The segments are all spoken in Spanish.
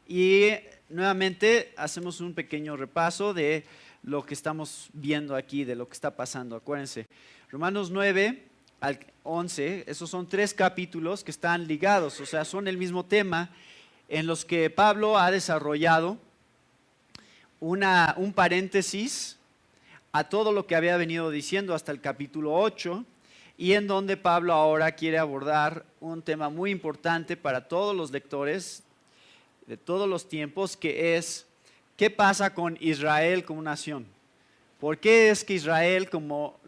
y nuevamente hacemos un pequeño repaso de lo que estamos viendo aquí, de lo que está pasando. Acuérdense, Romanos 9 al 11, esos son 3 capítulos que están ligados, o sea, son el mismo tema en los que Pablo ha desarrollado un paréntesis a todo lo que había venido diciendo hasta el capítulo 8, y en donde Pablo ahora quiere abordar un tema muy importante para todos los lectores de todos los tiempos, que es ¿qué pasa con Israel como nación? ¿Por qué es que Israel como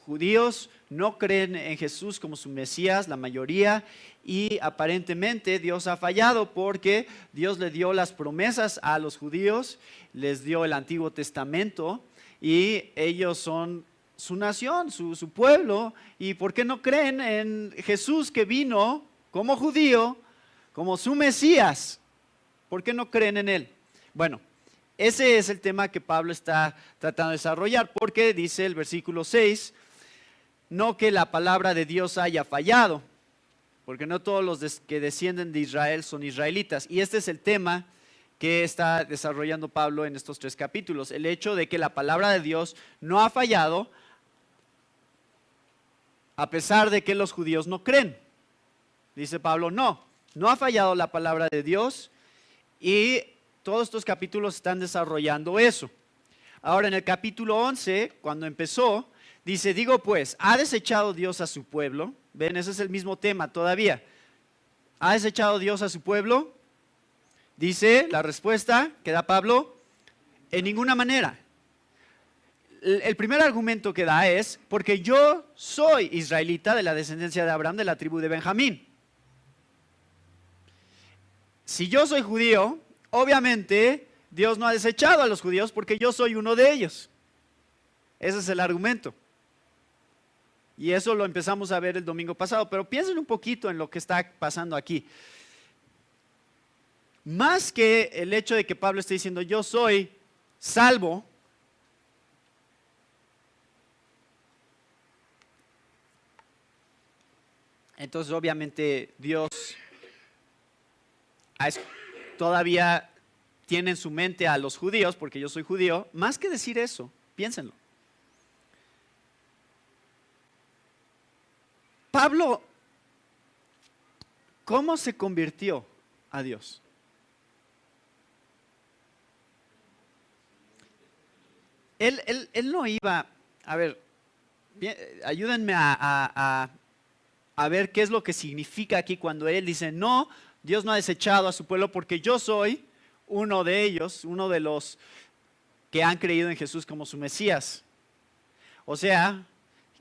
judíos no creen en Jesús como su Mesías, la mayoría? Y aparentemente Dios ha fallado porque Dios le dio las promesas a los judíos, les dio el Antiguo Testamento y ellos son su nación, su pueblo. ¿Y por qué no creen en Jesús que vino como judío, como su Mesías? ¿Por qué no creen en Él? Bueno, ese es el tema que Pablo está tratando de desarrollar, porque dice el versículo 6, no que la palabra de Dios haya fallado, porque no todos los que descienden de Israel son israelitas. Y este es el tema que está desarrollando Pablo en estos 3 capítulos, el hecho de que la palabra de Dios no ha fallado, a pesar de que los judíos no creen. Dice Pablo, no ha fallado la palabra de Dios, y todos estos capítulos están desarrollando eso. Ahora en el capítulo 11, cuando empezó, dice, digo pues, ¿ha desechado Dios a su pueblo? Ven, ese es el mismo tema todavía. ¿Ha desechado Dios a su pueblo? Dice la respuesta que da Pablo, en ninguna manera. El primer argumento que da es, porque yo soy israelita de la descendencia de Abraham, de la tribu de Benjamín. Si yo soy judío, obviamente Dios no ha desechado a los judíos porque yo soy uno de ellos. Ese es el argumento. Y eso lo empezamos a ver el domingo pasado, pero piensen un poquito en lo que está pasando aquí. Más que el hecho de que Pablo esté diciendo yo soy salvo, entonces obviamente Dios todavía tiene en su mente a los judíos, porque yo soy judío. Más que decir eso, piénsenlo. Pablo, ¿cómo se convirtió a Dios? Él no iba, a ver, ayúdenme a ver qué es lo que significa aquí cuando él dice, no, Dios no ha desechado a su pueblo porque yo soy uno de ellos, uno de los que han creído en Jesús como su Mesías. O sea,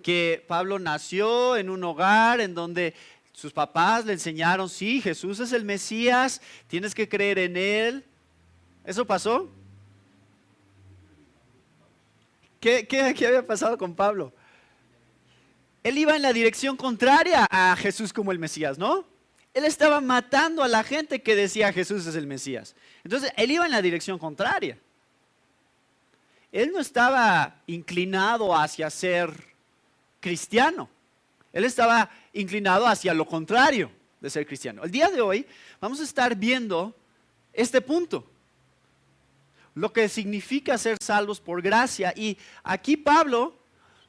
que Pablo nació en un hogar en donde sus papás le enseñaron, sí, Jesús es el Mesías, tienes que creer en Él. ¿Eso pasó? ¿Qué había pasado con Pablo? Él iba en la dirección contraria a Jesús como el Mesías, ¿no? Él estaba matando a la gente que decía Jesús es el Mesías. Entonces, él iba en la dirección contraria. Él no estaba inclinado hacia ser cristiano. Él estaba inclinado hacia lo contrario de ser cristiano. El día de hoy vamos a estar viendo este punto. Lo que significa ser salvos por gracia. Y aquí Pablo,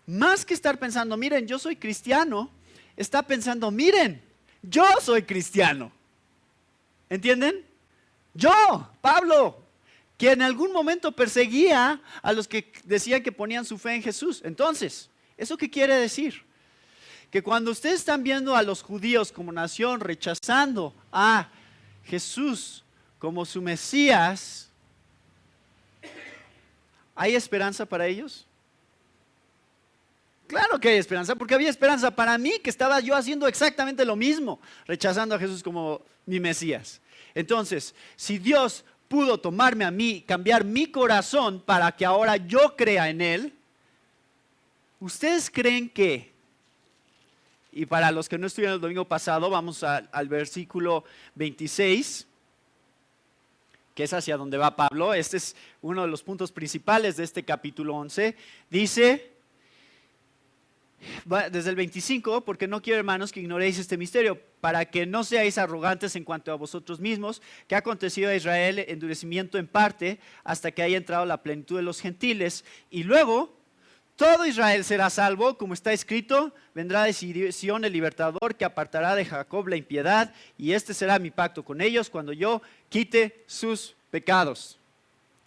más que estar pensando, miren, yo soy cristiano, está pensando, miren, yo soy cristiano. ¿Entienden? Yo, Pablo, que en algún momento perseguía a los que decían que ponían su fe en Jesús. Entonces, ¿eso qué quiere decir? Que cuando ustedes están viendo a los judíos como nación rechazando a Jesús como su Mesías, ¿hay esperanza para ellos? Claro que hay esperanza, porque había esperanza para mí, que estaba yo haciendo exactamente lo mismo, rechazando a Jesús como mi Mesías. Entonces, si Dios pudo tomarme a mí, cambiar mi corazón para que ahora yo crea en Él, ¿ustedes creen que? Y para los que no estuvieron el domingo pasado, vamos al versículo 26, que es hacia donde va Pablo. Este es uno de los puntos principales de este capítulo 11. Dice, Desde el 25, porque no quiero, hermanos, que ignoréis este misterio, para que no seáis arrogantes en cuanto a vosotros mismos, que ha acontecido a Israel endurecimiento en parte, hasta que haya entrado la plenitud de los gentiles, y luego todo Israel será salvo, como está escrito, vendrá de Sion el libertador, que apartará de Jacob la impiedad, y este será mi pacto con ellos, cuando yo quite sus pecados.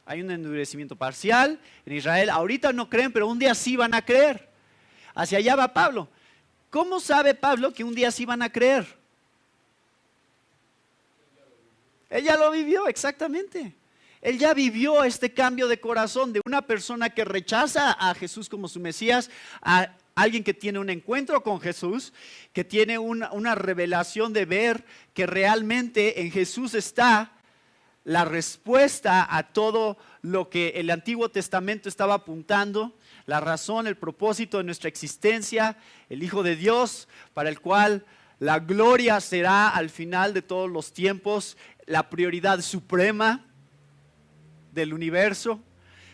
Hay un endurecimiento parcial en Israel, ahorita no creen, pero un día sí van a creer. Hacia allá va Pablo. ¿Cómo sabe Pablo que un día sí van a creer? Él ya lo vivió, exactamente. Él ya vivió este cambio de corazón de una persona que rechaza a Jesús como su Mesías, a alguien que tiene un encuentro con Jesús, que tiene una revelación de ver que realmente en Jesús está la respuesta a todo lo que el Antiguo Testamento estaba apuntando, la razón, el propósito de nuestra existencia, el Hijo de Dios, para el cual la gloria será al final de todos los tiempos, la prioridad suprema del universo.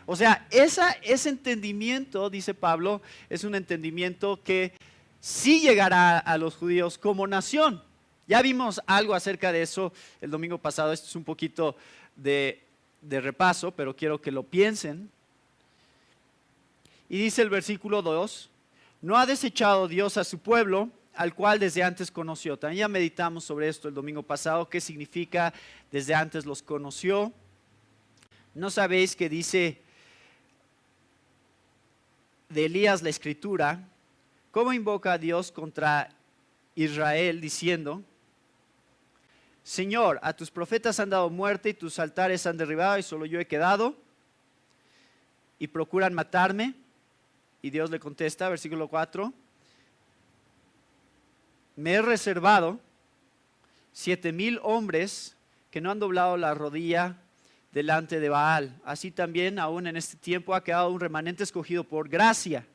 O sea, ese entendimiento, dice Pablo, es un entendimiento que sí llegará a los judíos como nación. Ya vimos algo acerca de eso el domingo pasado. Esto es un poquito de repaso, pero quiero que lo piensen. Y dice el versículo 2, no ha desechado Dios a su pueblo, al cual desde antes conoció. También ya meditamos sobre esto el domingo pasado, qué significa desde antes los conoció. ¿No sabéis que dice de Elías la Escritura, cómo invoca a Dios contra Israel diciendo, Señor, a tus profetas han dado muerte y tus altares han derribado y solo yo he quedado y procuran matarme? Y Dios le contesta, versículo 4, me he reservado 7,000 hombres que no han doblado la rodilla delante de Baal. Así también aún en este tiempo ha quedado un remanente escogido por gracia.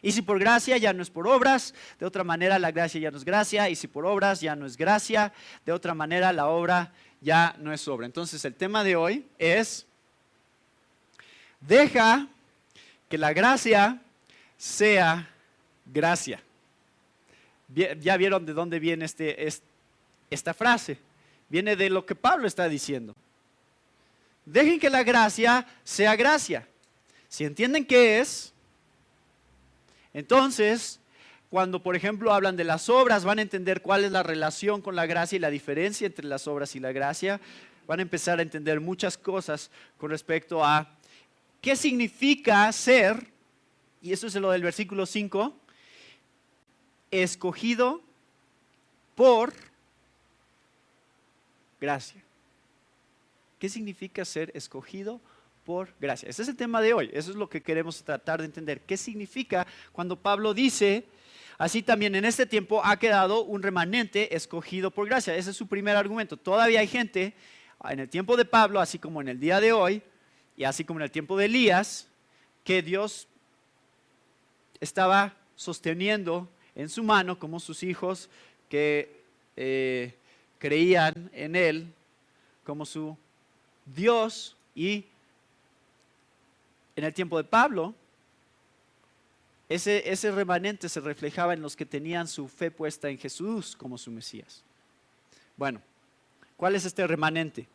Y si por gracia ya no es por obras, de otra manera la gracia ya no es gracia, y si por obras ya no es gracia, de otra manera la obra ya no es obra. Entonces el tema de hoy es, deja que la gracia sea gracia. Ya vieron de dónde viene esta frase. Viene de lo que Pablo está diciendo. Dejen que la gracia sea gracia. Si entienden qué es, entonces, cuando por ejemplo hablan de las obras, van a entender cuál es la relación con la gracia y la diferencia entre las obras y la gracia. Van a empezar a entender muchas cosas con respecto a qué significa ser, y eso es lo del versículo 5, escogido por gracia. ¿Qué significa ser escogido por gracia? Ese es el tema de hoy. Eso es lo que queremos tratar de entender. ¿Qué significa cuando Pablo dice, así también en este tiempo ha quedado un remanente escogido por gracia? Ese es su primer argumento. Todavía hay gente en el tiempo de Pablo, así como en el día de hoy, y así como en el tiempo de Elías, que Dios estaba sosteniendo en su mano como sus hijos que creían en Él como su Dios. Y en el tiempo de Pablo, ese remanente se reflejaba en los que tenían su fe puesta en Jesús como su Mesías. Bueno, ¿cuál es este remanente?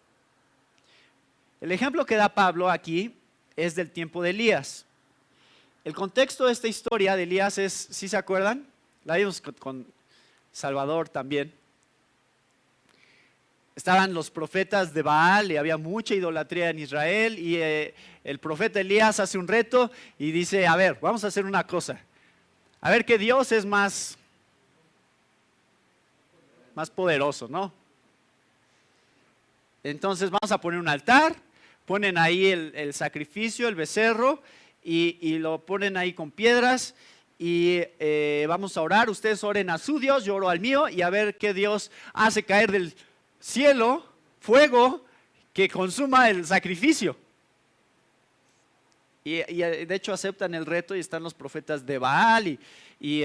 El ejemplo que da Pablo aquí es del tiempo de Elías. El contexto de esta historia de Elías es, ¿sí se acuerdan? La vimos con Salvador también. Estaban los profetas de Baal y había mucha idolatría en Israel, y el profeta Elías hace un reto y dice, a ver, vamos a hacer una cosa. A ver qué Dios es más poderoso, ¿no? Entonces vamos a poner un altar, ponen ahí el sacrificio, el becerro, y lo ponen ahí con piedras, y vamos a orar. Ustedes oren a su Dios, yo oro al mío, y a ver qué Dios hace caer del cielo, fuego que consuma el sacrificio. Y de hecho aceptan el reto, y están los profetas de Baal y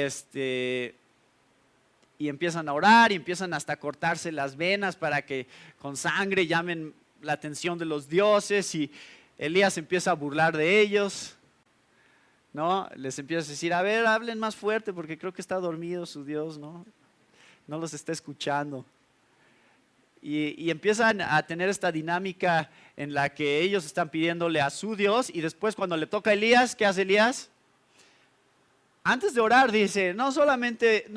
empiezan a orar, y empiezan hasta a cortarse las venas para que con sangre llamen la atención de los dioses, y Elías empieza a burlar de ellos. ¿no? Les empiezas a decir, a ver, hablen más fuerte porque creo que está dormido su Dios, ¿no? No los está escuchando. Y empiezan a tener esta dinámica en la que ellos están pidiéndole a su Dios y después cuando le toca a Elías, ¿qué hace Elías? Antes de orar dice, no solamente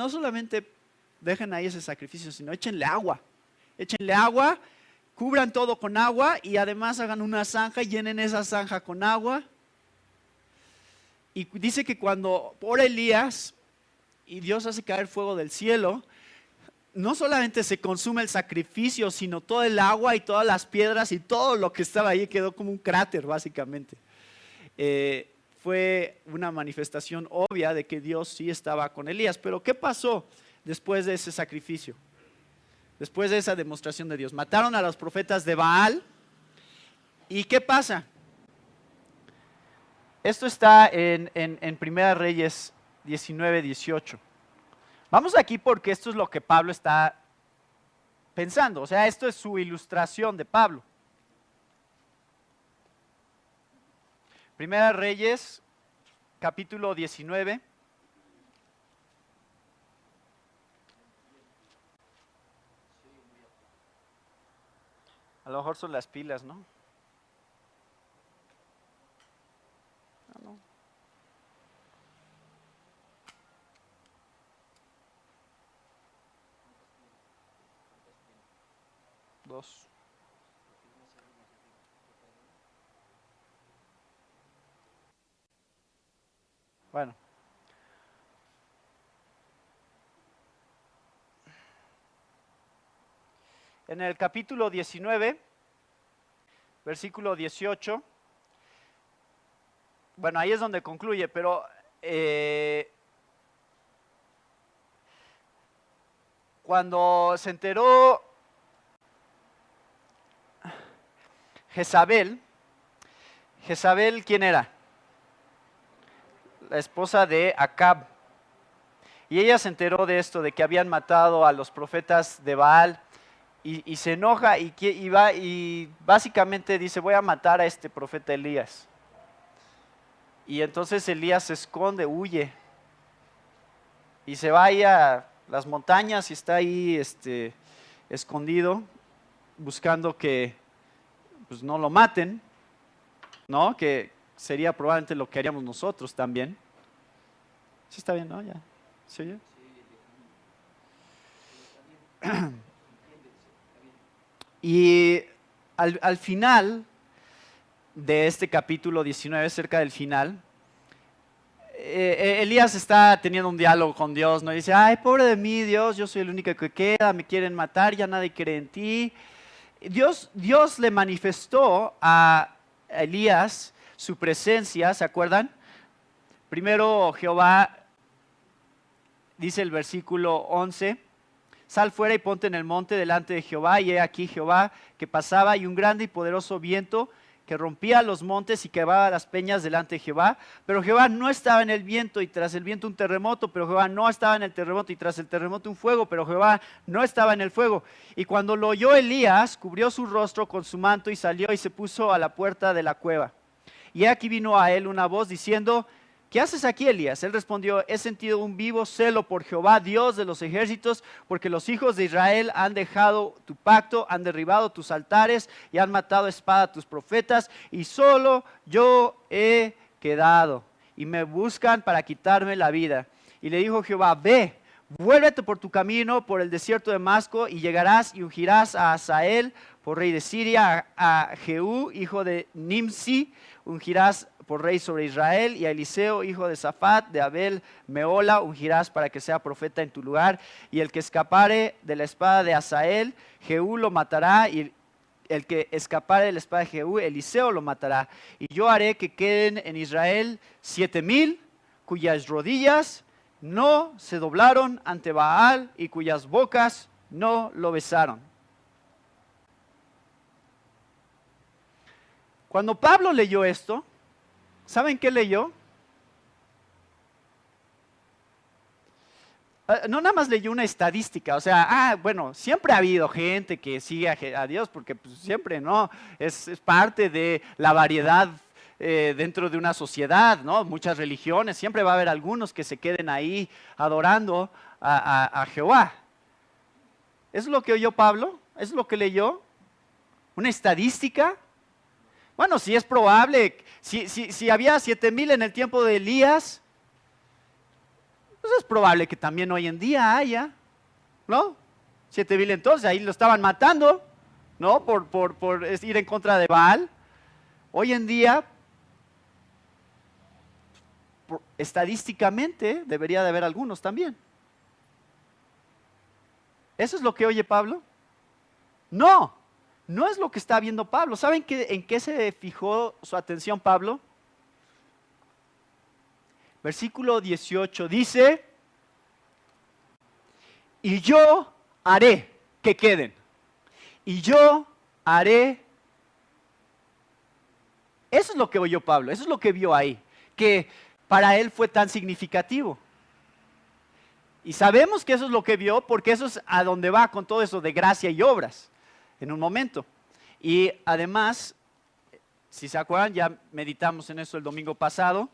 dejen ahí ese sacrificio, sino échenle agua, cubran todo con agua y además hagan una zanja y llenen esa zanja con agua. Y dice que cuando ora Elías y Dios hace caer fuego del cielo, no solamente se consume el sacrificio, sino todo el agua y todas las piedras y todo lo que estaba ahí quedó como un cráter básicamente. Fue una manifestación obvia de que Dios sí estaba con Elías. Pero ¿qué pasó después de ese sacrificio? Después de esa demostración de Dios. Mataron a los profetas de Baal. ¿Y qué pasa? Esto está en 1 Reyes 19-18. Vamos aquí porque esto es lo que Pablo está pensando. O sea, esto es su ilustración de Pablo. 1 Reyes, capítulo 19. A lo mejor son las pilas, ¿no? No. 2. Bueno. En el capítulo 19, versículo 18, bueno, ahí es donde concluye, pero cuando se enteró Jezabel, ¿quién era? La esposa de Acab. Y ella se enteró de esto, de que habían matado a los profetas de Baal, y se enoja y básicamente dice, voy a matar a este profeta Elías. Y entonces Elías se esconde, huye, y se va ahí a las montañas y está ahí escondido, buscando que pues, no lo maten, ¿no? Que sería probablemente lo que haríamos nosotros también. ¿Sí está bien, no? Ya. ¿Se oye? Y al final de este capítulo 19, cerca del final, Elías está teniendo un diálogo con Dios, ¿no? Y dice, ay, pobre de mí, Dios, yo soy el único que queda, me quieren matar, ya nadie cree en ti. Dios le manifestó a Elías su presencia, ¿se acuerdan? Primero Jehová, dice el versículo 11, sal fuera y ponte en el monte delante de Jehová, y he aquí Jehová que pasaba, y un grande y poderoso viento que rompía los montes y quebraba las peñas delante de Jehová, pero Jehová no estaba en el viento, y tras el viento un terremoto, pero Jehová no estaba en el terremoto, y tras el terremoto un fuego, pero Jehová no estaba en el fuego. Y cuando lo oyó Elías, cubrió su rostro con su manto y salió y se puso a la puerta de la cueva. Y aquí vino a él una voz diciendo, ¿qué haces aquí, Elías? Él respondió, he sentido un vivo celo por Jehová, Dios de los ejércitos, porque los hijos de Israel han dejado tu pacto, han derribado tus altares y han matado a espada a tus profetas, y solo yo he quedado, y me buscan para quitarme la vida. Y le dijo Jehová, ve, vuélvete por tu camino por el desierto de Damasco, y llegarás y ungirás a Hazael por rey de Siria, a Jehú, hijo de Nimsi, ungirás por rey sobre Israel, y a Eliseo, hijo de Safat, de Abel Meola, ungirás para que sea profeta en tu lugar. Y el que escapare de la espada de Hazael, Jehú lo matará, y el que escapare de la espada de Jehú, Eliseo lo matará. Y yo haré que queden en Israel 7,000, cuyas rodillas no se doblaron ante Baal, y cuyas bocas no lo besaron. Cuando Pablo leyó esto, ¿saben qué leyó? No nada más leyó una estadística, o sea, bueno, siempre ha habido gente que sigue a Dios, porque pues, siempre, ¿no? Es parte de la variedad dentro de una sociedad, ¿no? Muchas religiones, siempre va a haber algunos que se queden ahí adorando a Jehová. ¿Es lo que oyó Pablo? ¿Es lo que leyó? ¿Una estadística? Bueno, sí es probable. Si había 7,000 en el tiempo de Elías, pues es probable que también hoy en día haya, ¿no? 7,000 entonces, ahí lo estaban matando, ¿no? Por ir en contra de Baal. Hoy en día, estadísticamente, debería de haber algunos también. ¿Eso es lo que oye Pablo? No, no es lo que está viendo Pablo. ¿Saben en qué se fijó su atención Pablo? Versículo 18 dice, y yo haré que queden. Y yo haré. Eso es lo que oyó Pablo, eso es lo que vio ahí, que para él fue tan significativo. Y sabemos que eso es lo que vio porque eso es a donde va con todo eso de gracia y obras, en un momento. Y además, si se acuerdan, ya meditamos en eso el domingo pasado,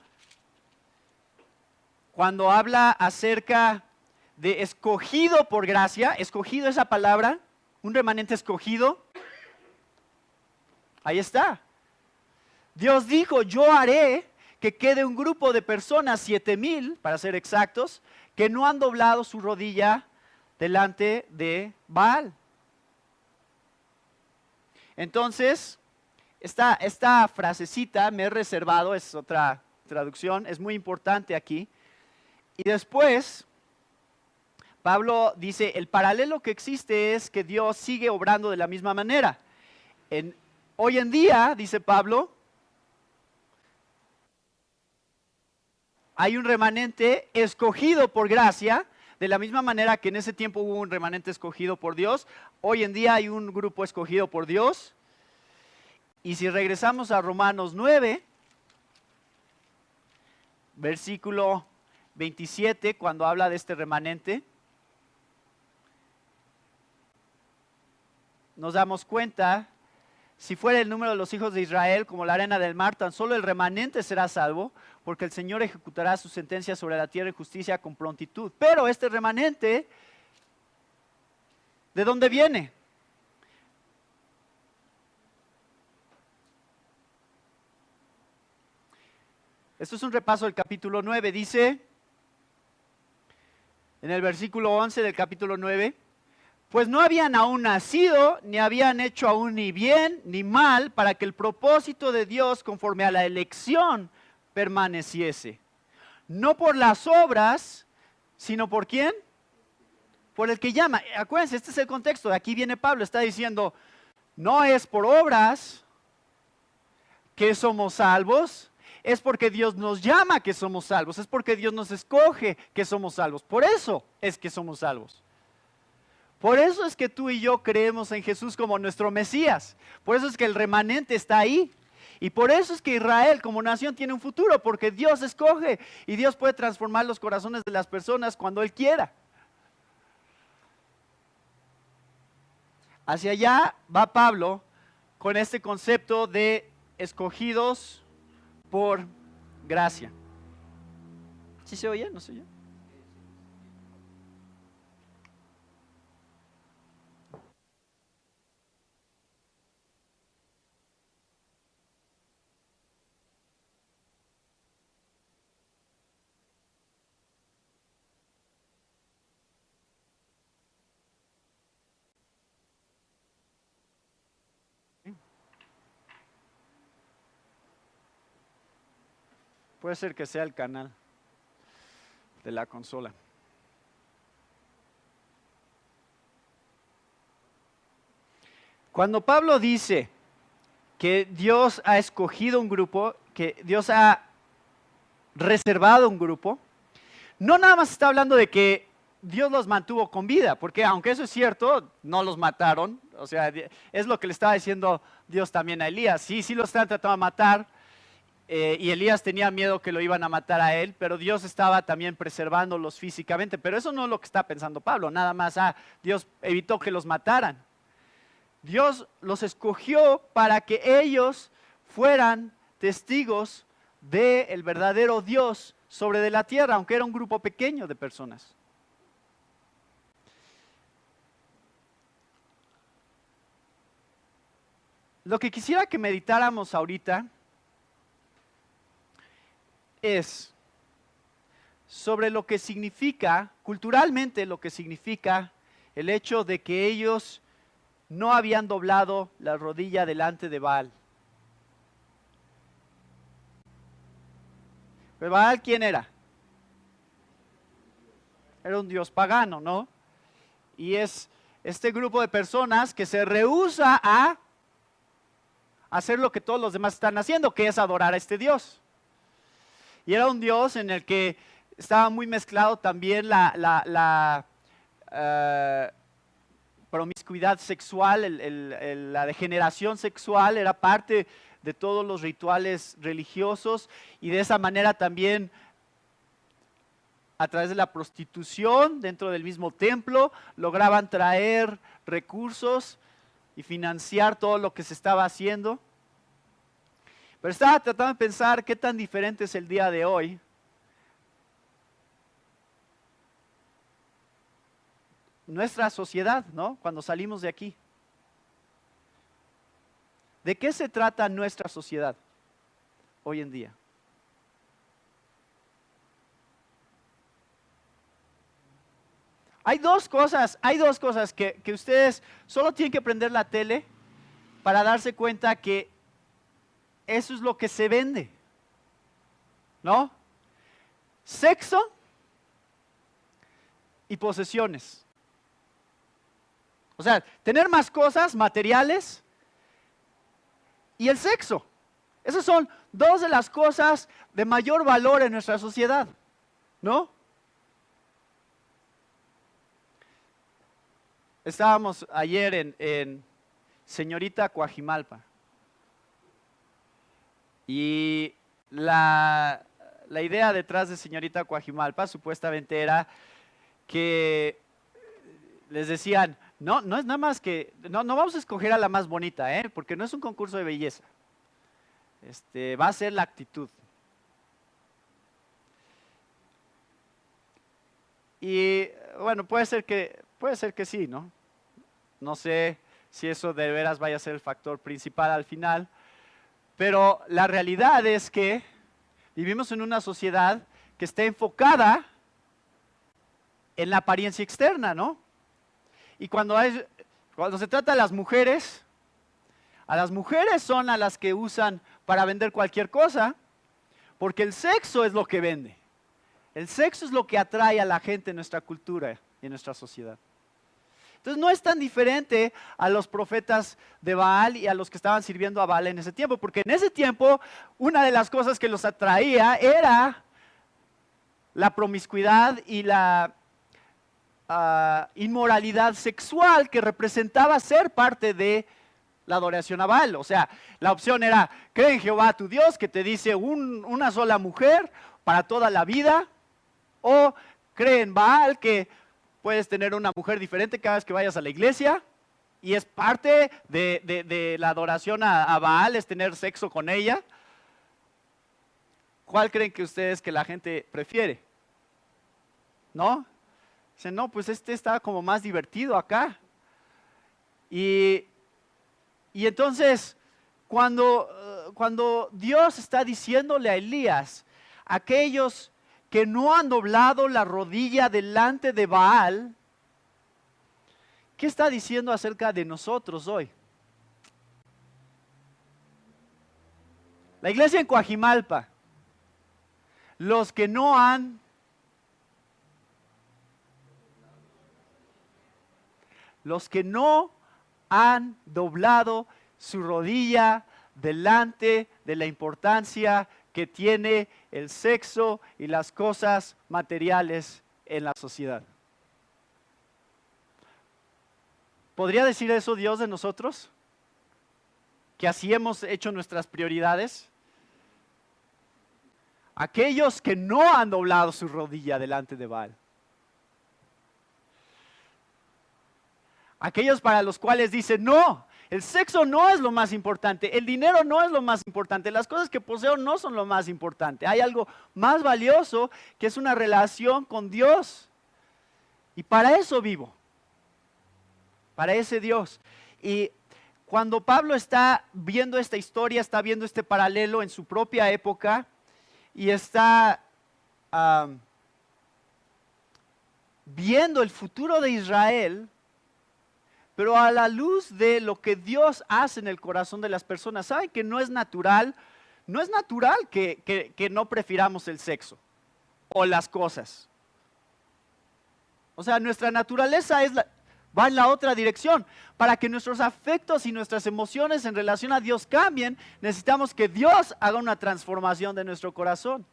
cuando habla acerca de escogido por gracia, escogido esa palabra, un remanente escogido, ahí está. Dios dijo, yo haré que quede un grupo de personas, 7,000 para ser exactos, que no han doblado su rodilla delante de Baal. Entonces, esta frasecita me he reservado, es otra traducción, es muy importante aquí. Y después, Pablo dice, el paralelo que existe es que Dios sigue obrando de la misma manera. Hoy en día, dice Pablo, hay un remanente escogido por gracia, de la misma manera que en ese tiempo hubo un remanente escogido por Dios, hoy en día hay un grupo escogido por Dios. Y si regresamos a Romanos 9, versículo 27, cuando habla de este remanente, nos damos cuenta, si fuera el número de los hijos de Israel como la arena del mar, tan solo el remanente será salvo, porque el Señor ejecutará su sentencia sobre la tierra y justicia con prontitud. Pero este remanente, ¿de dónde viene? Esto es un repaso del capítulo 9, dice, en el versículo 11 del capítulo 9, pues no habían aún nacido, ni habían hecho aún ni bien ni mal, para que el propósito de Dios conforme a la elección permaneciese. No por las obras, sino por ¿quién? Por el que llama. Acuérdense, este es el contexto, de aquí viene Pablo, está diciendo, no es por obras que somos salvos, es porque Dios nos llama que somos salvos, es porque Dios nos escoge que somos salvos. Por eso es que somos salvos. Por eso es que tú y yo creemos en Jesús como nuestro Mesías. Por eso es que el remanente está ahí. Y por eso es que Israel como nación tiene un futuro, porque Dios escoge y Dios puede transformar los corazones de las personas cuando Él quiera. Hacia allá va Pablo con este concepto de escogidos por gracia. ¿Sí se oye? ¿No se oye? Puede ser que sea el canal de la consola. Cuando Pablo dice que Dios ha escogido un grupo, que Dios ha reservado un grupo, no nada más está hablando de que Dios los mantuvo con vida, porque aunque eso es cierto, no los mataron, o sea, es lo que le estaba diciendo Dios también a Elías, sí los están tratando de matar, y Elías tenía miedo que lo iban a matar a él, pero Dios estaba también preservándolos físicamente, pero eso no es lo que está pensando Pablo, nada más, Dios evitó que los mataran. Dios los escogió para que ellos fueran testigos del verdadero Dios sobre de la tierra, aunque era un grupo pequeño de personas. Lo que quisiera que meditáramos ahorita es sobre lo que significa, culturalmente lo que significa el hecho de que ellos no habían doblado la rodilla delante de Baal. ¿Pero Baal quién era? Era un dios pagano, ¿no? Y es este grupo de personas que se rehúsa a hacer lo que todos los demás están haciendo, que es adorar a este dios. Y era un dios en el que estaba muy mezclado también la promiscuidad sexual, la degeneración sexual era parte de todos los rituales religiosos, y de esa manera también a través de la prostitución dentro del mismo templo lograban traer recursos y financiar todo lo que se estaba haciendo. Pero estaba tratando de pensar qué tan diferente es el día de hoy. Nuestra sociedad, ¿no? Cuando salimos de aquí. ¿De qué se trata nuestra sociedad hoy en día? Hay dos cosas que ustedes solo tienen que prender la tele para darse cuenta que eso es lo que se vende, ¿no? Sexo y posesiones. O sea, tener más cosas materiales y el sexo. Esas son dos de las cosas de mayor valor en nuestra sociedad, ¿no? Estábamos ayer en Señorita Coajimalpa y la idea detrás de Señorita Coajimalpa supuestamente era que les decían, no es nada más que, no vamos a escoger a la más bonita, porque no es un concurso de belleza, va a ser la actitud. Y bueno, puede ser que sí, ¿no? No sé si eso de veras vaya a ser el factor principal al final, pero la realidad es que vivimos en una sociedad que está enfocada en la apariencia externa, ¿no? Y cuando se trata de las mujeres, a las mujeres son a las que usan para vender cualquier cosa, porque el sexo es lo que vende. El sexo es lo que atrae a la gente en nuestra cultura y en nuestra sociedad. Entonces no es tan diferente a los profetas de Baal y a los que estaban sirviendo a Baal en ese tiempo, porque en ese tiempo una de las cosas que los atraía era la promiscuidad y la inmoralidad sexual que representaba ser parte de la adoración a Baal. O sea, la opción era, cree en Jehová tu Dios que te dice una sola mujer para toda la vida, o cree en Baal que puedes tener una mujer diferente cada vez que vayas a la iglesia, y es parte de la adoración a Baal, es tener sexo con ella. ¿Cuál creen que ustedes que la gente prefiere? ¿No? Dicen, no, pues está como más divertido acá. Y entonces, cuando Dios está diciéndole a Elías, aquellos que no han doblado la rodilla delante de Baal, ¿qué está diciendo acerca de nosotros hoy? La iglesia en Coajimalpa, los que no han doblado su rodilla delante de la importancia que tiene el sexo y las cosas materiales en la sociedad. ¿Podría decir eso Dios de nosotros? ¿Que así hemos hecho nuestras prioridades? Aquellos que no han doblado su rodilla delante de Baal. Aquellos para los cuales dicen, no, El sexo no es lo más importante, el dinero no es lo más importante, las cosas que poseo no son lo más importante. Hay algo más valioso que es una relación con Dios. Y para eso vivo, para ese Dios. Y cuando Pablo está viendo esta historia, está viendo este paralelo en su propia época y está viendo el futuro de Israel, pero a la luz de lo que Dios hace en el corazón de las personas. ¿Saben que no es natural? No es natural que no prefiramos el sexo o las cosas. O sea, nuestra naturaleza va en la otra dirección. Para que nuestros afectos y nuestras emociones en relación a Dios cambien, necesitamos que Dios haga una transformación de nuestro corazón.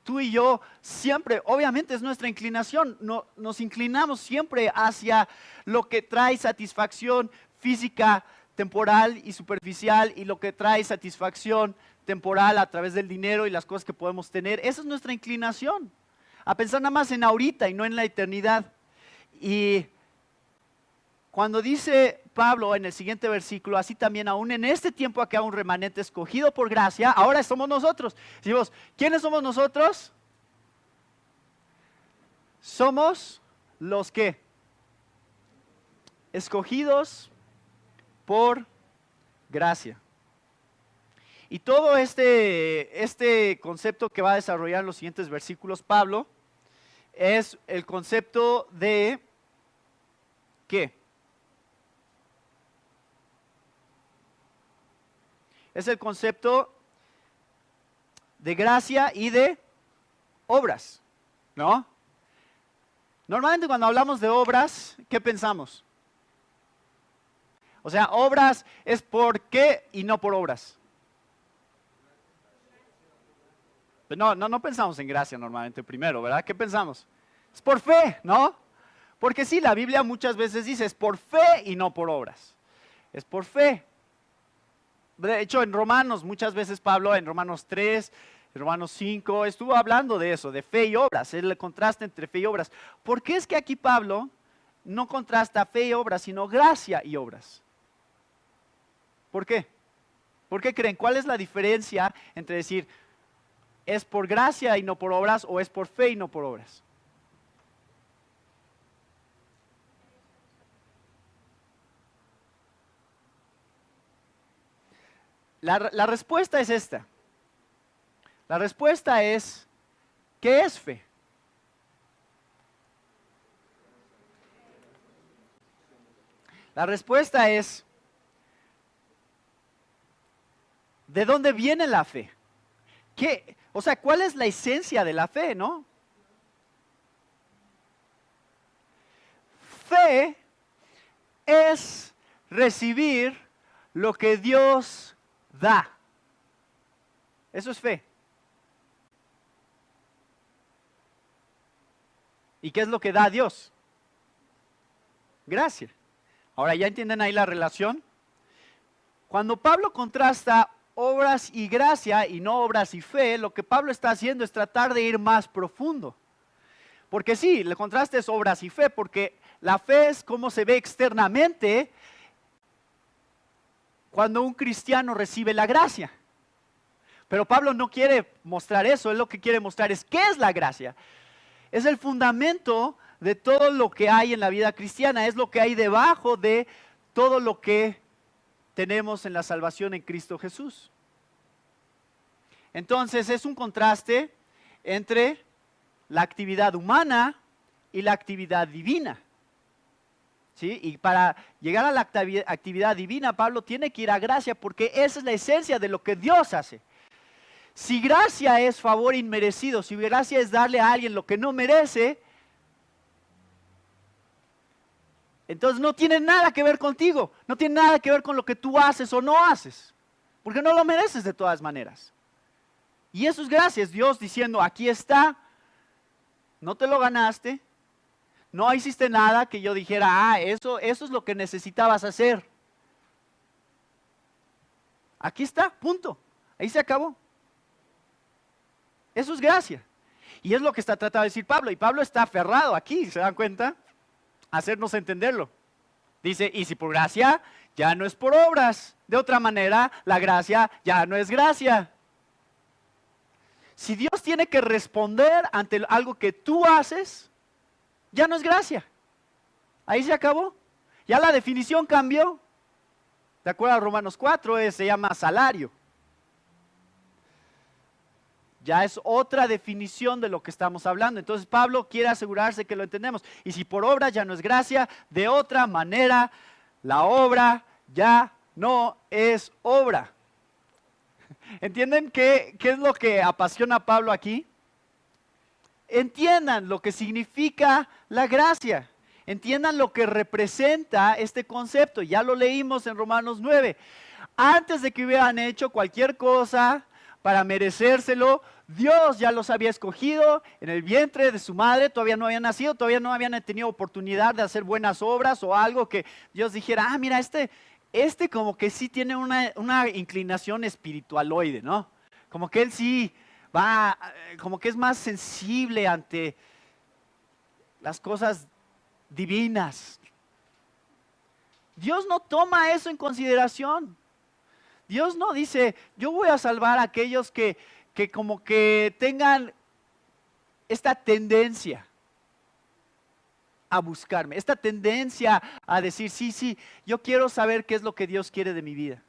Tú y yo siempre, obviamente es nuestra inclinación, nos inclinamos siempre hacia lo que trae satisfacción física, temporal y superficial, y lo que trae satisfacción temporal a través del dinero y las cosas que podemos tener. Esa es nuestra inclinación, a pensar nada más en ahorita y no en la eternidad. Y cuando dice Pablo en el siguiente versículo, así también aún en este tiempo acá un remanente escogido por gracia, ahora somos nosotros. Decimos, ¿quiénes somos nosotros? Somos los que escogidos por gracia. Y todo este concepto que va a desarrollar en los siguientes versículos Pablo es el concepto de ¿qué? Es el concepto de gracia y de obras, ¿no? Normalmente cuando hablamos de obras, ¿qué pensamos? O sea, obras es por qué y no por obras. No pensamos en gracia normalmente primero, ¿verdad? ¿Qué pensamos? Es por fe, ¿no? Porque sí, la Biblia muchas veces dice es por fe y no por obras. Es por fe. De hecho, en Romanos, muchas veces Pablo, en Romanos 3, en Romanos 5, estuvo hablando de eso, de fe y obras, el contraste entre fe y obras. ¿Por qué es que aquí Pablo no contrasta fe y obras, sino gracia y obras? ¿Por qué? ¿Por qué creen? ¿Cuál es la diferencia entre decir es por gracia y no por obras o es por fe y no por obras? La respuesta es esta. La respuesta es, ¿qué es fe? La respuesta es, ¿de dónde viene la fe? ¿Qué? O sea, ¿cuál es la esencia de la fe, no? Fe es recibir lo que Dios da. Eso es fe. ¿Y qué es lo que da Dios? Gracia. Ahora, ¿ya entienden ahí la relación? Cuando Pablo contrasta obras y gracia y no obras y fe, lo que Pablo está haciendo es tratar de ir más profundo. Porque sí, el contraste es obras y fe, porque la fe es cómo se ve externamente cuando un cristiano recibe la gracia. Pero Pablo no quiere mostrar eso, él lo que quiere mostrar es qué es la gracia. Es el fundamento de todo lo que hay en la vida cristiana, es lo que hay debajo de todo lo que tenemos en la salvación en Cristo Jesús. Entonces es un contraste entre la actividad humana y la actividad divina. ¿Sí? Y para llegar a la actividad divina, Pablo tiene que ir a gracia porque esa es la esencia de lo que Dios hace. Si gracia es favor inmerecido, si gracia es darle a alguien lo que no merece, entonces no tiene nada que ver contigo, no tiene nada que ver con lo que tú haces o no haces, porque no lo mereces de todas maneras. Y eso es gracia, es Dios diciendo, aquí está, no te lo ganaste, no hiciste nada que yo dijera, eso es lo que necesitabas hacer. Aquí está, punto, ahí se acabó. Eso es gracia. Y es lo que está tratando de decir Pablo. Y Pablo está aferrado aquí, ¿se dan cuenta? A hacernos entenderlo. Dice, y si por gracia, ya no es por obras. De otra manera, la gracia ya no es gracia. Si Dios tiene que responder ante algo que tú haces, ya no es gracia. Ahí se acabó. Ya la definición cambió. ¿Te acuerdas? Romanos 4 se llama salario. Ya es otra definición de lo que estamos hablando. Entonces Pablo quiere asegurarse que lo entendemos. Y si por obra ya no es gracia, de otra manera la obra ya no es obra. ¿Entienden qué es lo que apasiona a Pablo aquí? Entiendan lo que significa la gracia. Entiendan lo que representa este concepto. Ya lo leímos en Romanos 9. Antes de que hubieran hecho cualquier cosa para merecérselo, Dios ya los había escogido en el vientre de su madre. Todavía no habían nacido, todavía no habían tenido oportunidad de hacer buenas obras o algo que Dios dijera, mira, este como que sí tiene una inclinación espiritualoide, ¿no? Como que él sí va, como que es más sensible ante las cosas divinas. Dios no toma eso en consideración. Dios no dice, yo voy a salvar a aquellos que como que tengan esta tendencia a buscarme, esta tendencia a decir, sí, yo quiero saber qué es lo que Dios quiere de mi vida.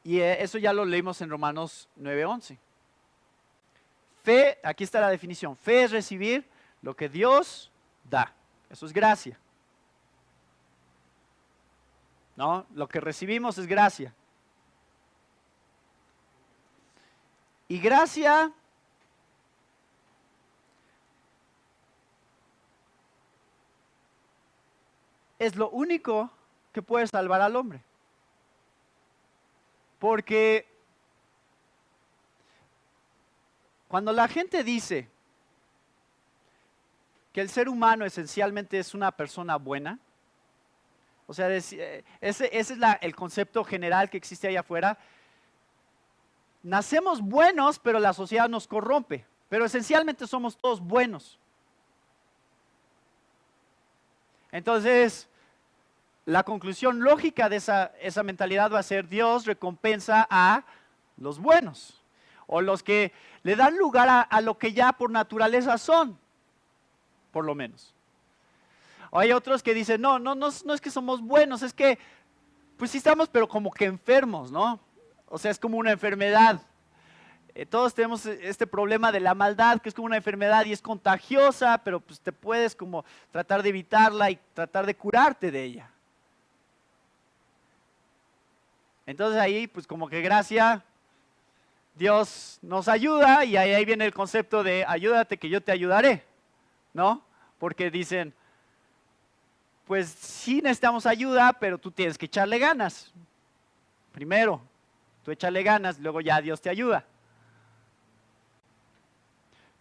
Y eso ya lo leímos en Romanos 9:11. Fe, aquí está la definición, fe es recibir lo que Dios da, eso es gracia. ¿No? Lo que recibimos es gracia. Y gracia es lo único que puede salvar al hombre. Porque cuando la gente dice que el ser humano esencialmente es una persona buena, o sea, ese es el concepto general que existe allá afuera. Nacemos buenos, pero la sociedad nos corrompe. Pero esencialmente somos todos buenos. Entonces, la conclusión lógica de esa mentalidad va a ser: Dios recompensa a los buenos, o los que le dan lugar a lo que ya por naturaleza son, por lo menos. O hay otros que dicen, no es que somos buenos, es que, pues sí estamos, pero como que enfermos, ¿no? O sea, es como una enfermedad. Todos tenemos este problema de la maldad, que es como una enfermedad y es contagiosa, pero pues te puedes como tratar de evitarla y tratar de curarte de ella. Entonces ahí, pues como que gracia, Dios nos ayuda, y ahí viene el concepto de ayúdate que yo te ayudaré, ¿no? Porque dicen, pues sí necesitamos ayuda, pero tú tienes que echarle ganas. Primero, tú échale ganas, luego ya Dios te ayuda.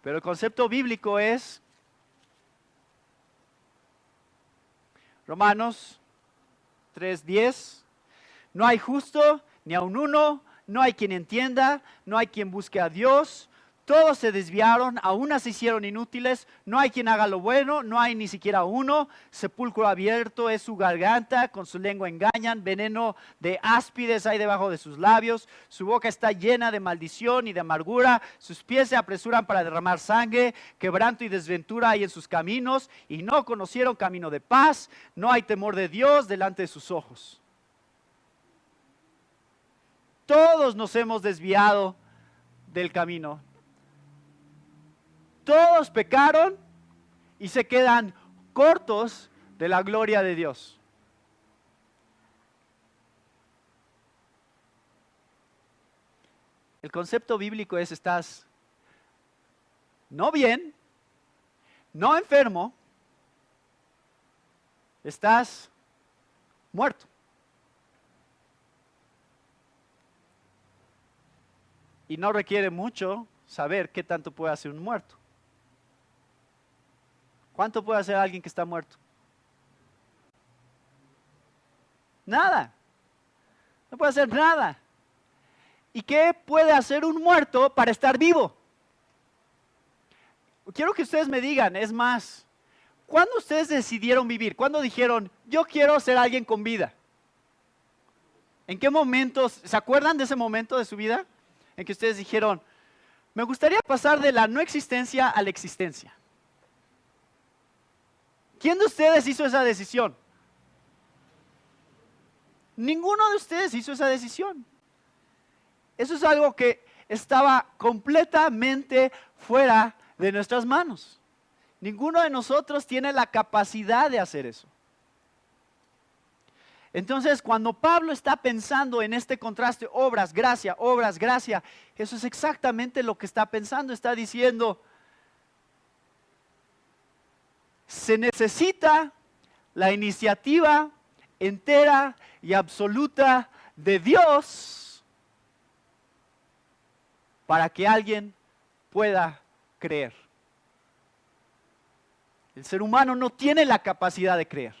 Pero el concepto bíblico es Romanos 3:10. No hay justo ni aun uno, no hay quien entienda, no hay quien busque a Dios. Todos se desviaron, a unas se hicieron inútiles, no hay quien haga lo bueno, no hay ni siquiera uno. Sepulcro abierto es su garganta, con su lengua engañan, veneno de áspides hay debajo de sus labios. Su boca está llena de maldición y de amargura, sus pies se apresuran para derramar sangre, quebranto y desventura hay en sus caminos, y no conocieron camino de paz, no hay temor de Dios delante de sus ojos. Todos nos hemos desviado del camino. Todos pecaron y se quedan cortos de la gloria de Dios. El concepto bíblico es: estás no bien, no enfermo, estás muerto. Y no requiere mucho saber qué tanto puede hacer un muerto. ¿Cuánto puede hacer alguien que está muerto? Nada. No puede hacer nada. ¿Y qué puede hacer un muerto para estar vivo? Quiero que ustedes me digan, es más, ¿Cuándo ustedes decidieron vivir? ¿Cuándo dijeron, yo quiero ser alguien con vida? ¿En qué momentos, se acuerdan de ese momento de su vida en que ustedes dijeron, me gustaría pasar de la no existencia a la existencia? ¿Quién de ustedes hizo esa decisión? Ninguno de ustedes hizo esa decisión. Eso es algo que estaba completamente fuera de nuestras manos. Ninguno de nosotros tiene la capacidad de hacer eso. Entonces, cuando Pablo está pensando en este contraste, obras, gracia, eso es exactamente lo que está pensando. Está diciendo, se necesita la iniciativa entera y absoluta de Dios para que alguien pueda creer. El ser humano no tiene la capacidad de creer.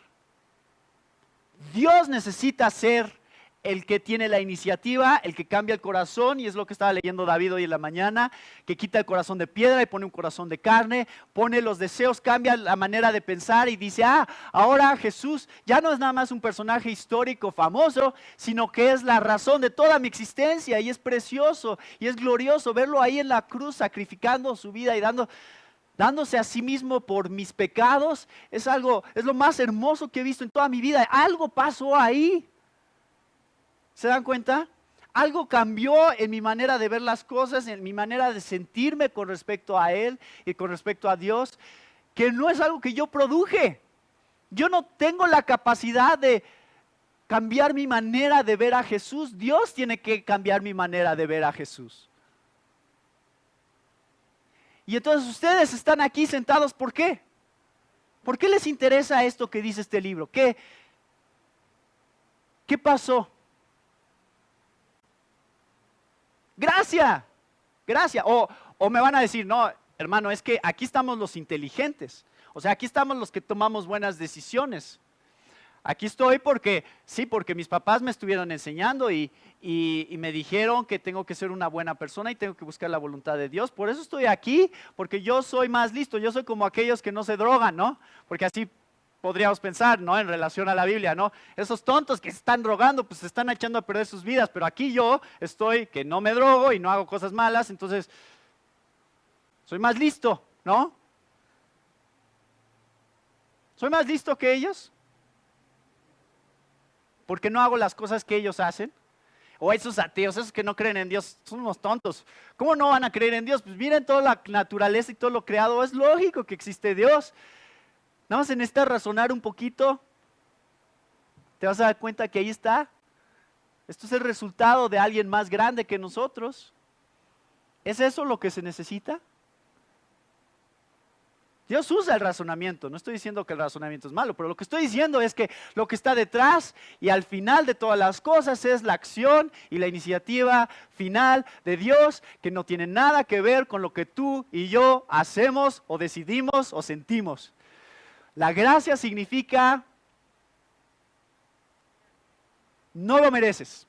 Dios necesita ser el que tiene la iniciativa, el que cambia el corazón, y es lo que estaba leyendo David hoy en la mañana, que quita el corazón de piedra y pone un corazón de carne, pone los deseos, cambia la manera de pensar y dice, ahora Jesús ya no es nada más un personaje histórico famoso, sino que es la razón de toda mi existencia, y es precioso y es glorioso verlo ahí en la cruz sacrificando su vida y dándose a sí mismo por mis pecados. Es lo más hermoso que he visto en toda mi vida. Algo pasó ahí. ¿Se dan cuenta? Algo cambió en mi manera de ver las cosas, en mi manera de sentirme con respecto a Él y con respecto a Dios, que no es algo que yo produje. Yo no tengo la capacidad de cambiar mi manera de ver a Jesús. Dios tiene que cambiar mi manera de ver a Jesús. Y entonces ustedes están aquí sentados, ¿por qué? ¿Por qué les interesa esto que dice este libro? ¿Qué pasó? Gracia. O me van a decir, no, hermano, es que aquí estamos los inteligentes. O sea, aquí estamos los que tomamos buenas decisiones. Aquí estoy porque mis papás me estuvieron enseñando y me dijeron que tengo que ser una buena persona y tengo que buscar la voluntad de Dios. Por eso estoy aquí, porque yo soy más listo. Yo soy como aquellos que no se drogan, ¿no? Porque así podríamos pensar, ¿no? En relación a la Biblia, ¿no? Esos tontos que se están drogando, pues se están echando a perder sus vidas. Pero aquí yo estoy que no me drogo y no hago cosas malas, entonces soy más listo, ¿no? ¿Soy más listo que ellos? Porque no hago las cosas que ellos hacen. O esos ateos, esos que no creen en Dios, son unos tontos. ¿Cómo no van a creer en Dios? Pues miren toda la naturaleza y todo lo creado. Es lógico que existe Dios. Nada más se necesita razonar un poquito. Te vas a dar cuenta que ahí está. Esto es el resultado de alguien más grande que nosotros. ¿Es eso lo que se necesita? Dios usa el razonamiento, no estoy diciendo que el razonamiento es malo, pero lo que estoy diciendo es que lo que está detrás y al final de todas las cosas es la acción y la iniciativa final de Dios, que no tiene nada que ver con lo que tú y yo hacemos o decidimos o sentimos. La gracia significa, no lo mereces,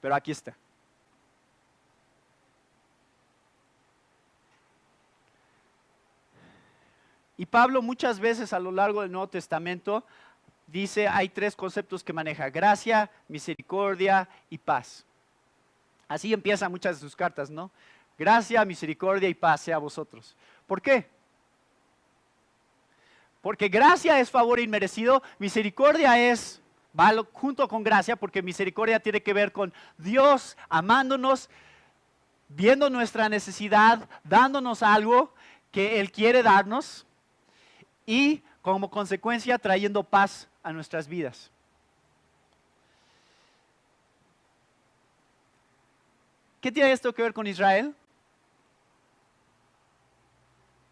pero aquí está. Y Pablo muchas veces a lo largo del Nuevo Testamento dice, hay tres conceptos que maneja: gracia, misericordia y paz. Así empiezan muchas de sus cartas, ¿no? Gracia, misericordia y paz sea a vosotros. ¿Por qué? Porque gracia es favor inmerecido, misericordia va junto con gracia, porque misericordia tiene que ver con Dios amándonos, viendo nuestra necesidad, dándonos algo que Él quiere darnos, y como consecuencia trayendo paz a nuestras vidas. ¿Qué tiene esto que ver con Israel?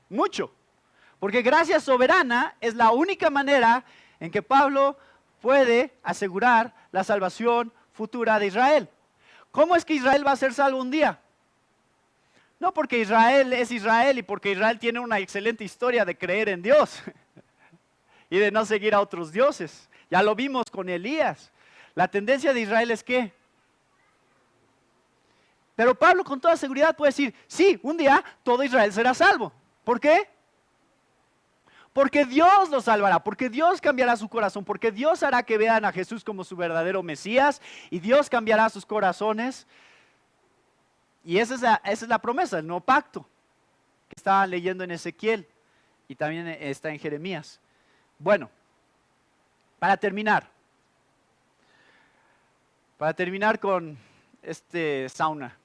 Mucho, porque gracia soberana es la única manera en que Pablo puede asegurar la salvación futura de Israel. ¿Cómo es que Israel va a ser salvo un día? No porque Israel es Israel y porque Israel tiene una excelente historia de creer en Dios y de no seguir a otros dioses. Ya lo vimos con Elías. La tendencia de Israel es ¿qué? Pero Pablo con toda seguridad puede decir, sí, un día todo Israel será salvo. ¿Por qué? Porque Dios los salvará, porque Dios cambiará su corazón, porque Dios hará que vean a Jesús como su verdadero Mesías y Dios cambiará sus corazones. Y esa es la promesa, el nuevo pacto que estaban leyendo en Ezequiel y también está en Jeremías. Bueno, para terminar con este sauna.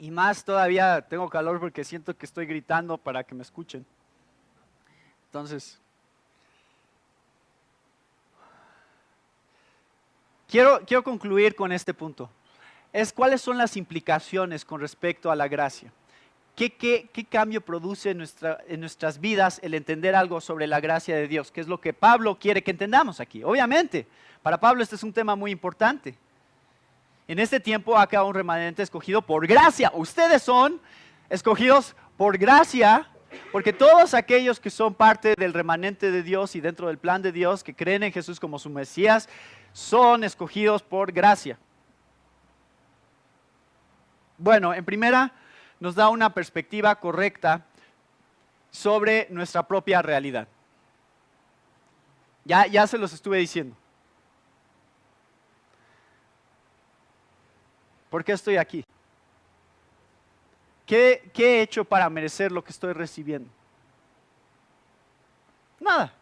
Y más todavía tengo calor porque siento que estoy gritando para que me escuchen. Entonces, quiero concluir con este punto. ¿Cuáles son las implicaciones con respecto a la gracia? ¿Qué cambio produce en nuestras vidas el entender algo sobre la gracia de Dios? ¿Qué es lo que Pablo quiere que entendamos aquí? Obviamente, para Pablo este es un tema muy importante. En este tiempo ha quedado un remanente escogido por gracia. Ustedes son escogidos por gracia, porque todos aquellos que son parte del remanente de Dios y dentro del plan de Dios, que creen en Jesús como su Mesías, son escogidos por gracia. Bueno, en primera, nos da una perspectiva correcta sobre nuestra propia realidad. Ya se los estuve diciendo. ¿Por qué estoy aquí? ¿Qué he hecho para merecer lo que estoy recibiendo? Nada.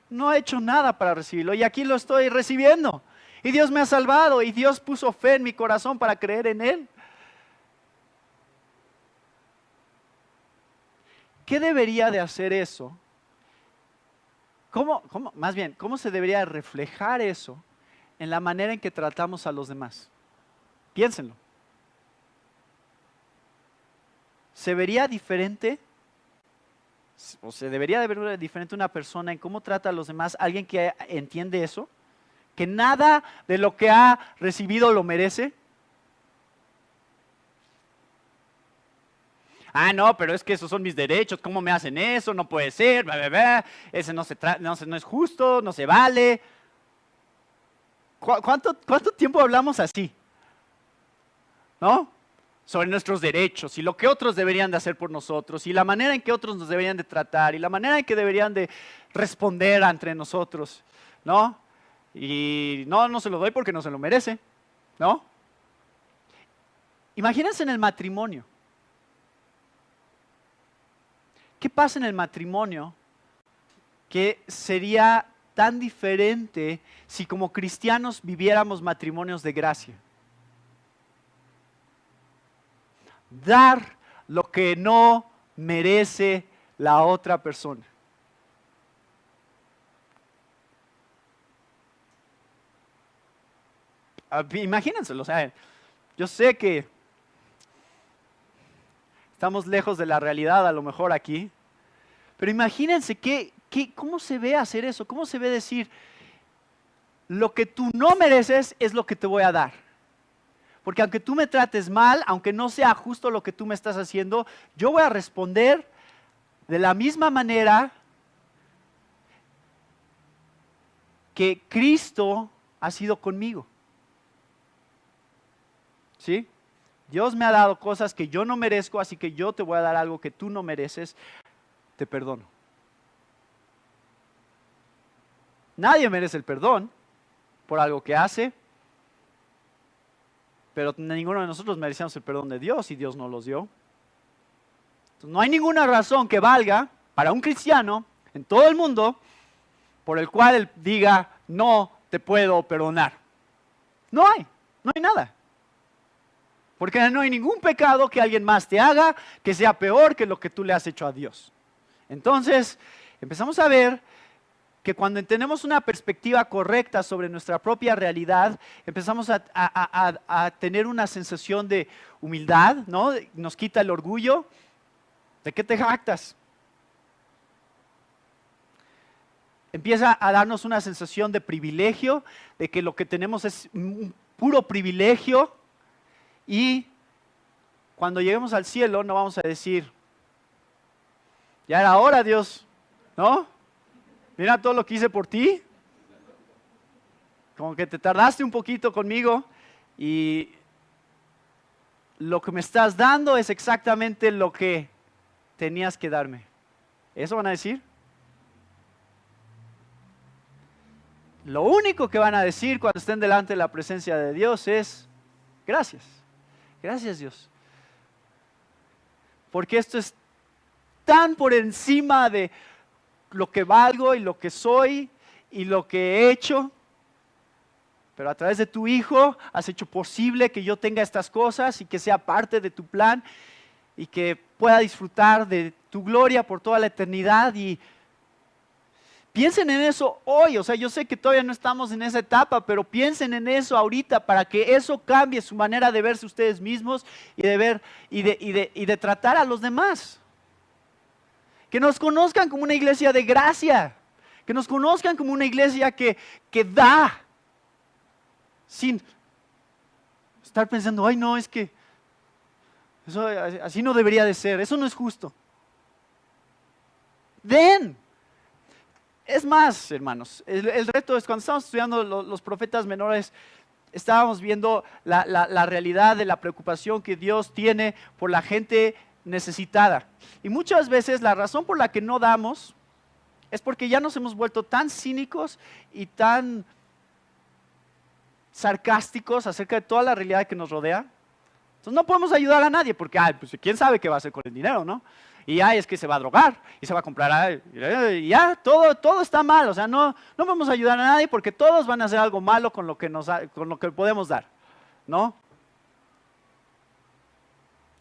No he hecho nada para recibirlo y aquí lo estoy recibiendo. Y Dios me ha salvado y Dios puso fe en mi corazón para creer en Él. ¿Qué debería de hacer eso? ¿Cómo se debería reflejar eso en la manera en que tratamos a los demás? Piénsenlo. ¿Se vería diferente? ¿O se debería de ver diferente una persona en cómo trata a los demás? ¿Alguien que entiende eso? ¿Que nada de lo que ha recibido lo merece? Ah, no, pero es que esos son mis derechos, ¿cómo me hacen eso? No puede ser, bla, bla, bla. Ese no es justo, no se vale. ¿Cuánto tiempo hablamos así? ¿No? Sobre nuestros derechos y lo que otros deberían de hacer por nosotros y la manera en que otros nos deberían de tratar y la manera en que deberían de responder entre nosotros, ¿no? Y no se lo doy porque no se lo merece, ¿no? Imagínense en el matrimonio. ¿Qué pasa en el matrimonio que sería tan diferente si como cristianos viviéramos matrimonios de gracia? Dar lo que no merece la otra persona. Imagínenselo, o sea, yo sé que estamos lejos de la realidad a lo mejor aquí, pero imagínense cómo se ve hacer eso, cómo se ve decir, lo que tú no mereces es lo que te voy a dar. Porque aunque tú me trates mal, aunque no sea justo lo que tú me estás haciendo, yo voy a responder de la misma manera que Cristo ha sido conmigo. ¿Sí? Dios me ha dado cosas que yo no merezco, así que yo te voy a dar algo que tú no mereces. Te perdono. Nadie merece el perdón por algo que hace. Pero ninguno de nosotros merecíamos el perdón de Dios y Dios nos los dio. Entonces, no hay ninguna razón que valga para un cristiano en todo el mundo por el cual él diga, no te puedo perdonar. No hay nada. Porque no hay ningún pecado que alguien más te haga que sea peor que lo que tú le has hecho a Dios. Entonces, empezamos a ver que cuando tenemos una perspectiva correcta sobre nuestra propia realidad, empezamos a tener una sensación de humildad, ¿no? Nos quita el orgullo. ¿De qué te jactas? Empieza a darnos una sensación de privilegio, de que lo que tenemos es un puro privilegio y cuando lleguemos al cielo no vamos a decir, ya era hora, Dios, ¿no? Mira todo lo que hice por ti. como que te tardaste un poquito conmigo y lo que me estás dando es exactamente lo que tenías que darme. ¿Eso van a decir? Lo único que van a decir cuando estén delante de la presencia de Dios es, gracias, gracias Dios. Porque esto es tan por encima de lo que valgo y lo que soy y lo que he hecho. Pero a través de tu Hijo has hecho posible que yo tenga estas cosas y que sea parte de tu plan y que pueda disfrutar de tu gloria por toda la eternidad. Y piensen en eso hoy, o sea, yo sé que todavía no estamos en esa etapa, pero piensen en eso ahorita para que eso cambie su manera de verse ustedes mismos y de ver y de tratar a los demás. Que nos conozcan como una iglesia de gracia, que nos conozcan como una iglesia que da, sin estar pensando, ay no, es que eso así no debería de ser, eso no es justo. Den. Es más, hermanos, el reto es cuando estamos estudiando los profetas menores, estábamos viendo la realidad de la preocupación que Dios tiene por la gente necesitada. Y muchas veces la razón por la que no damos es porque ya nos hemos vuelto tan cínicos y tan sarcásticos acerca de toda la realidad que nos rodea. Entonces no podemos ayudar a nadie porque, pues quién sabe qué va a hacer con el dinero, ¿no? Y es que se va a drogar y se va a comprar, y ya, todo está mal. O sea, no vamos a ayudar a nadie porque todos van a hacer algo malo con lo que podemos dar, ¿no?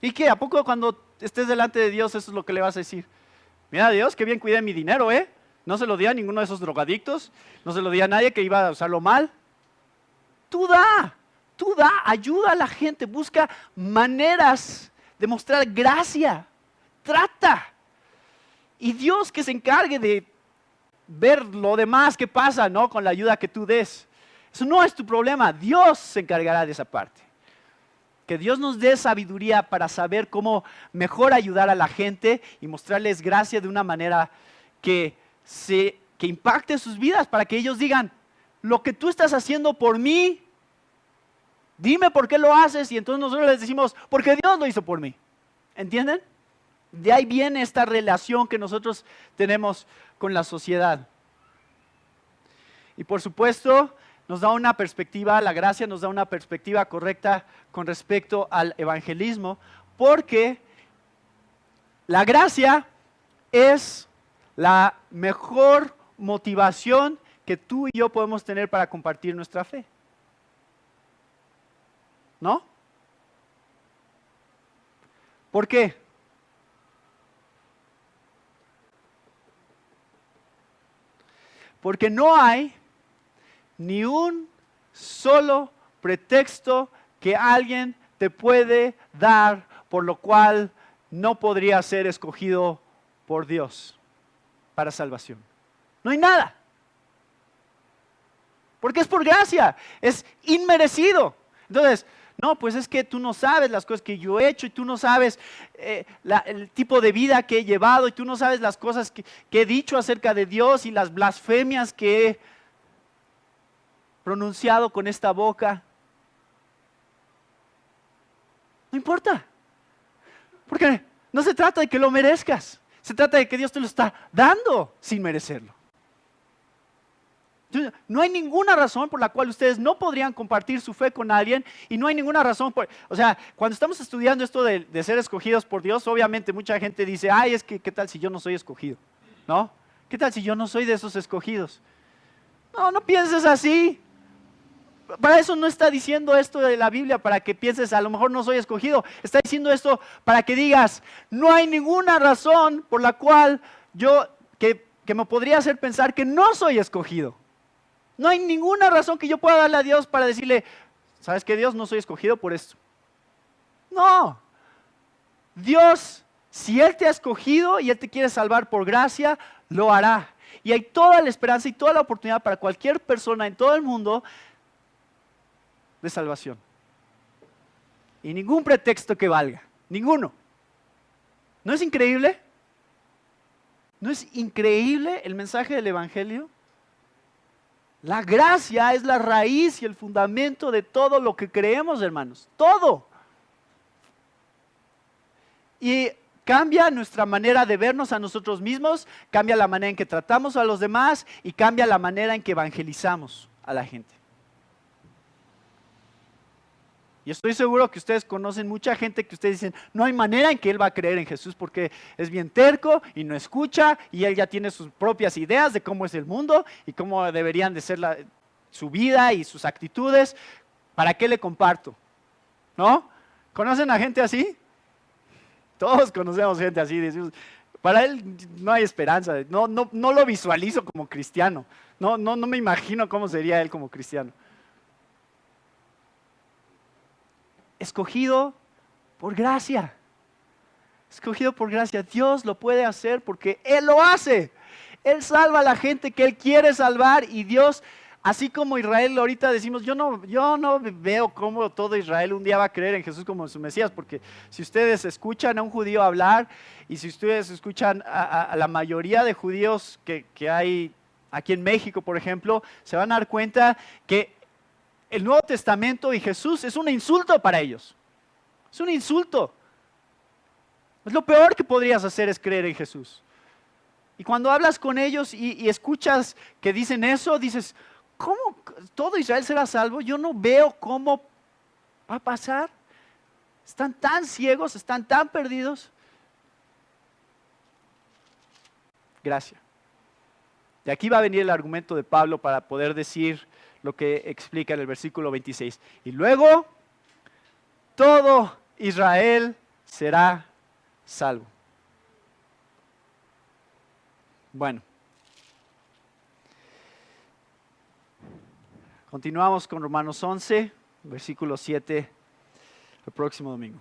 ¿Y qué? ¿A poco cuando estés delante de Dios eso es lo que le vas a decir? Mira Dios, qué bien cuidé mi dinero, ¿eh? No se lo di a ninguno de esos drogadictos, no se lo di a nadie que iba a usarlo mal. Tú da, ayuda a la gente, busca maneras de mostrar gracia, trata. Y Dios que se encargue de ver lo demás que pasa, ¿no? Con la ayuda que tú des. Eso no es tu problema, Dios se encargará de esa parte. Que Dios nos dé sabiduría para saber cómo mejor ayudar a la gente y mostrarles gracia de una manera que impacte sus vidas, para que ellos digan, lo que tú estás haciendo por mí, dime por qué lo haces, y entonces nosotros les decimos, porque Dios lo hizo por mí. ¿Entienden? De ahí viene esta relación que nosotros tenemos con la sociedad. Y por supuesto, nos da una perspectiva, la gracia nos da una perspectiva correcta con respecto al evangelismo, porque la gracia es la mejor motivación que tú y yo podemos tener para compartir nuestra fe. ¿No? ¿Por qué? Porque no hay ni un solo pretexto que alguien te puede dar por lo cual no podría ser escogido por Dios para salvación. No hay nada. Porque es por gracia, es inmerecido. Entonces, no, pues es que tú no sabes las cosas que yo he hecho y tú no sabes el tipo de vida que he llevado y tú no sabes las cosas que he dicho acerca de Dios y las blasfemias que he pronunciado con esta boca. No importa, porque no se trata de que lo merezcas, se trata de que Dios te lo está dando sin merecerlo. No hay ninguna razón por la cual ustedes no podrían compartir su fe con alguien y no hay ninguna razón o sea, cuando estamos estudiando esto de ser escogidos por Dios, obviamente mucha gente dice, es que ¿qué tal si yo no soy escogido? ¿No? ¿Qué tal si yo no soy de esos escogidos? No pienses así. Para eso no está diciendo esto de la Biblia, para que pienses, a lo mejor no soy escogido. Está diciendo esto para que digas, no hay ninguna razón por la cual que me podría hacer pensar que no soy escogido. No hay ninguna razón que yo pueda darle a Dios para decirle, ¿sabes qué, Dios? No soy escogido por esto. No. Dios, si Él te ha escogido y Él te quiere salvar por gracia, lo hará. Y hay toda la esperanza y toda la oportunidad para cualquier persona en todo el mundo de salvación. Y ningún pretexto que valga. Ninguno. ¿No es increíble? ¿No es increíble el mensaje del Evangelio? La gracia es la raíz y el fundamento de todo lo que creemos, hermanos. Todo. Y cambia nuestra manera de vernos a nosotros mismos, cambia la manera en que tratamos a los demás y cambia la manera en que evangelizamos a la gente. Y estoy seguro que ustedes conocen mucha gente que ustedes dicen, no hay manera en que él va a creer en Jesús porque es bien terco y no escucha y él ya tiene sus propias ideas de cómo es el mundo y cómo deberían de ser su vida y sus actitudes. ¿Para qué le comparto? ¿No? ¿Conocen a gente así? Todos conocemos gente así. Decimos, para él no hay esperanza, no lo visualizo como cristiano, no me imagino cómo sería él como cristiano. Escogido por gracia. Escogido por gracia. Dios lo puede hacer porque Él lo hace. Él salva a la gente que Él quiere salvar y Dios, así como Israel ahorita decimos, yo no veo cómo todo Israel un día va a creer en Jesús como su Mesías, porque si ustedes escuchan a un judío hablar y si ustedes escuchan a la mayoría de judíos que hay aquí en México, por ejemplo, se van a dar cuenta que el Nuevo Testamento y Jesús es un insulto para ellos. Es un insulto. Es lo peor que podrías hacer es creer en Jesús. Y cuando hablas con ellos y escuchas que dicen eso, dices, ¿cómo todo Israel será salvo? Yo no veo cómo va a pasar. Están tan ciegos, están tan perdidos. Gracias. De aquí va a venir el argumento de Pablo para poder decir lo que explica en el versículo 26. Y luego, todo Israel será salvo. Bueno. Continuamos con Romanos 11, versículo 7, el próximo domingo.